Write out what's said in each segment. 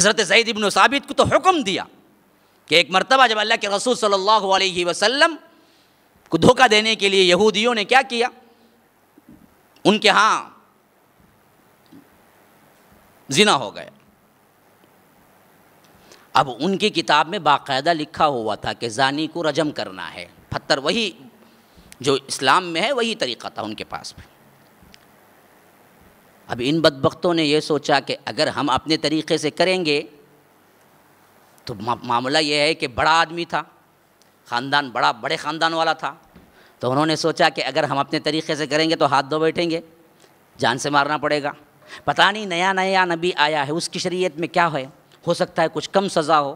حضرت زید بن ثابت کو تو حکم دیا کہ ایک مرتبہ جب اللہ کے رسول صلی اللہ علیہ وسلم کو دھوکہ دینے کے لیے یہودیوں نے کیا کیا، ان کے ہاں زنا ہو گیا. اب ان کی کتاب میں باقاعدہ لکھا ہوا تھا کہ زانی کو رجم کرنا ہے، پتھر، وہی جو اسلام میں ہے وہی طریقہ تھا ان کے پاس بھی. اب ان بدبختوں نے یہ سوچا کہ اگر ہم اپنے طریقے سے کریں گے تو معاملہ یہ ہے کہ بڑا آدمی تھا، خاندان بڑے خاندان والا تھا، تو انہوں نے سوچا کہ اگر ہم اپنے طریقے سے کریں گے تو ہاتھ دھو بیٹھیں گے، جان سے مارنا پڑے گا. پتہ نہیں نیا نبی آیا ہے، اس کی شریعت میں کیا ہے، ہو سکتا ہے کچھ کم سزا ہو،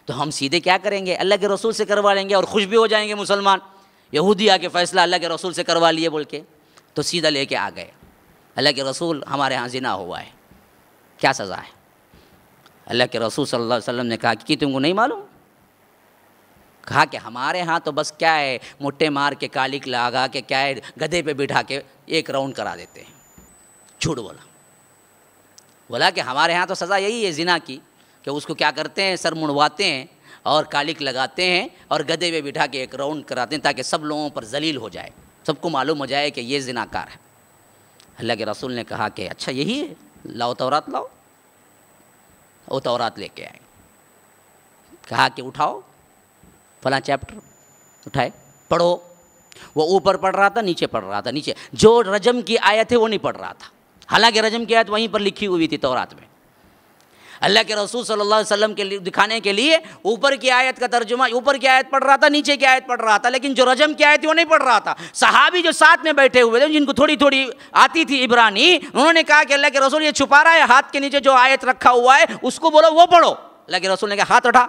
تو ہم سیدھے کیا کریں گے، اللہ کے رسول سے کروا لیں گے اور خوش بھی ہو جائیں گے مسلمان. یہودی آ کے فیصلہ اللہ کے رسول سے کروا لیے بول کے، تو سیدھا لے کے آ گئے، اللہ کے رسول ہمارے ہاں زنا ہوا ہے، کیا سزا ہے؟ اللہ کے رسول صلی اللہ علیہ وسلم نے کہا کہ تم کو نہیں معلوم؟ کہا کہ ہمارے ہاں تو بس کیا ہے، مٹے مار کے کالک لگا کے کیا ہے، گدھے پہ بٹھا کے ایک راؤنڈ کرا دیتے ہیں. جھوٹ بولا کہ ہمارے ہاں تو سزا یہی ہے زنا کی، کہ اس کو کیا کرتے ہیں، سر منڈواتے ہیں اور کالک لگاتے ہیں اور گدھے پہ بٹھا کے ایک راؤنڈ کراتے ہیں تاکہ سب لوگوں پر ذلیل ہو جائے، سب کو معلوم ہو جائے کہ یہ زنا کار ہے. اللہ کے رسول نے کہا کہ اچھا یہی ہے، لاؤ تورات لاؤ. وہ تورات لے کے آئے، کہا کہ اٹھاؤ فلاں چیپٹر، اٹھائے پڑھو. وہ اوپر پڑھ رہا تھا، نیچے پڑھ رہا تھا، نیچے جو رجم کی آیت ہے وہ نہیں پڑھ رہا تھا، حالانکہ رجم کی آیت وہیں پر لکھی ہوئی تھی تورات میں. اللہ کے رسول صلی اللہ علیہ وسلم کے لیے دکھانے کے لیے اوپر کی آیت کا ترجمہ، اوپر کی آیت پڑھ رہا تھا، نیچے کی آیت پڑھ رہا تھا، لیکن جو رجم کی آیت تھی وہ نہیں پڑھ رہا تھا. صحابی جو ساتھ میں بیٹھے ہوئے تھے، جن کو تھوڑی تھوڑی آتی تھی عبرانی، انہوں نے کہا کہ اللہ کے رسول یہ چھپا رہا ہے، ہاتھ کے نیچے جو آیت رکھا ہوا ہے اس کو بولو وہ پڑھو. اللہ کے رسول نے کہا ہاتھ اٹھا،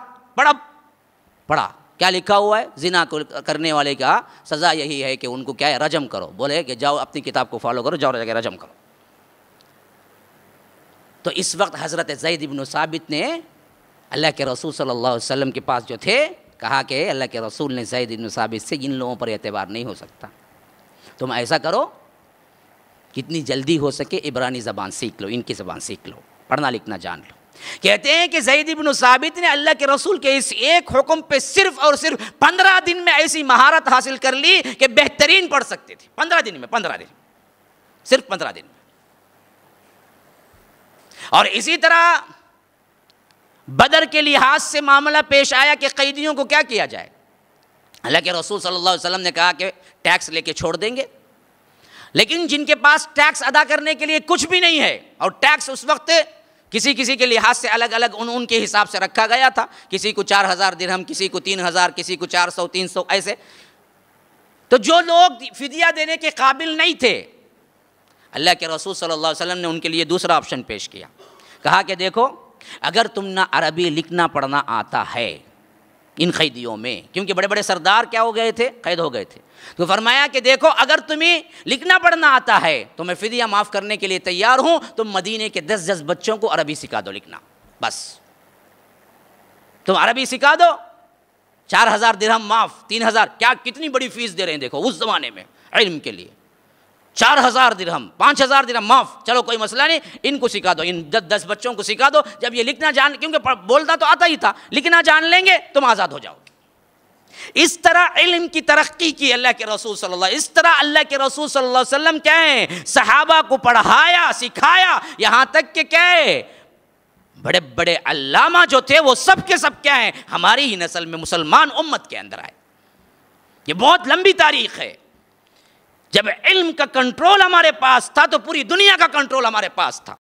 پڑھا. کیا لکھا ہوا ہے؟ زنا کو کرنے والے کا سزا یہی ہے کہ ان کو کیا ہے، رجم کرو. بولے کہ جاؤ اپنی کتاب کو فالو کرو، جاؤ رجم کرو. تو اس وقت حضرت زید بن ثابت نے اللہ کے رسول صلی اللہ علیہ وسلم کے پاس جو تھے کہا کہ اللہ کے رسول نے زید بن ثابت سے ان لوگوں پر اعتبار نہیں ہو سکتا، تم ایسا کرو کتنی جلدی ہو سکے عبرانی زبان سیکھ لو، ان کی زبان سیکھ لو، پڑھنا لکھنا جان لو. کہتے ہیں کہ زید بن ثابت نے اللہ کے رسول کے اس ایک حکم پہ صرف اور صرف 15 دن میں ایسی مہارت حاصل کر لی کہ بہترین پڑھ سکتے تھے. 15 دن میں، صرف 15 دن میں. اور اسی طرح بدر کے لحاظ سے معاملہ پیش آیا کہ قیدیوں کو کیا کیا جائے. اللہ کے رسول صلی اللہ علیہ وسلم نے کہا کہ ٹیکس لے کے چھوڑ دیں گے، لیکن جن کے پاس ٹیکس ادا کرنے کے لیے کچھ بھی نہیں ہے، اور ٹیکس اس وقت کسی کے لحاظ سے الگ الگ ان کے حساب سے رکھا گیا تھا، کسی کو 4000 درہم، کسی کو 3000، کسی کو 400 300 ایسے. تو جو لوگ فدیہ دینے کے قابل نہیں تھے، اللہ کے رسول صلی اللہ علیہ وسلم نے ان کے لیے دوسرا آپشن پیش کیا. کہا کہ دیکھو اگر تم نہ عربی لکھنا پڑھنا آتا ہے ان قیدیوں میں، کیونکہ بڑے بڑے سردار کیا ہو گئے تھے، قید ہو گئے تھے، تو فرمایا کہ دیکھو اگر تمہیں لکھنا پڑھنا آتا ہے تو میں فدیہ معاف کرنے کے لیے تیار ہوں، تم مدینے کے 10 بچوں کو عربی سکھا دو لکھنا، بس تم عربی سکھا دو، 4000 درہم معاف، 3000، کیا کتنی بڑی فیس دے رہے ہیں دیکھو اس زمانے میں علم کے لیے. 4000 درہم، 5000 درہم معاف، چلو کوئی مسئلہ نہیں، ان کو سکھا دو، ان 10 بچوں کو سکھا دو. جب یہ لکھنا جان، کیونکہ بولتا تو آتا ہی تھا، لکھنا جان لیں گے تم آزاد ہو جاؤ. اس طرح علم کی ترقی کی اللہ کے رسول صلی اللہ علیہ وسلم. اس طرح اللہ کے رسول صلی اللہ علیہ وسلم کیا ہے، صحابہ کو پڑھایا سکھایا، یہاں تک کہ کیا ہے، بڑے بڑے علامہ جو تھے وہ سب کے سب کیا ہیں، ہماری ہی نسل میں مسلمان امت کے اندر آئے. یہ بہت لمبی تاریخ ہے. جب علم کا کنٹرول ہمارے پاس تھا تو پوری دنیا کا کنٹرول ہمارے پاس تھا.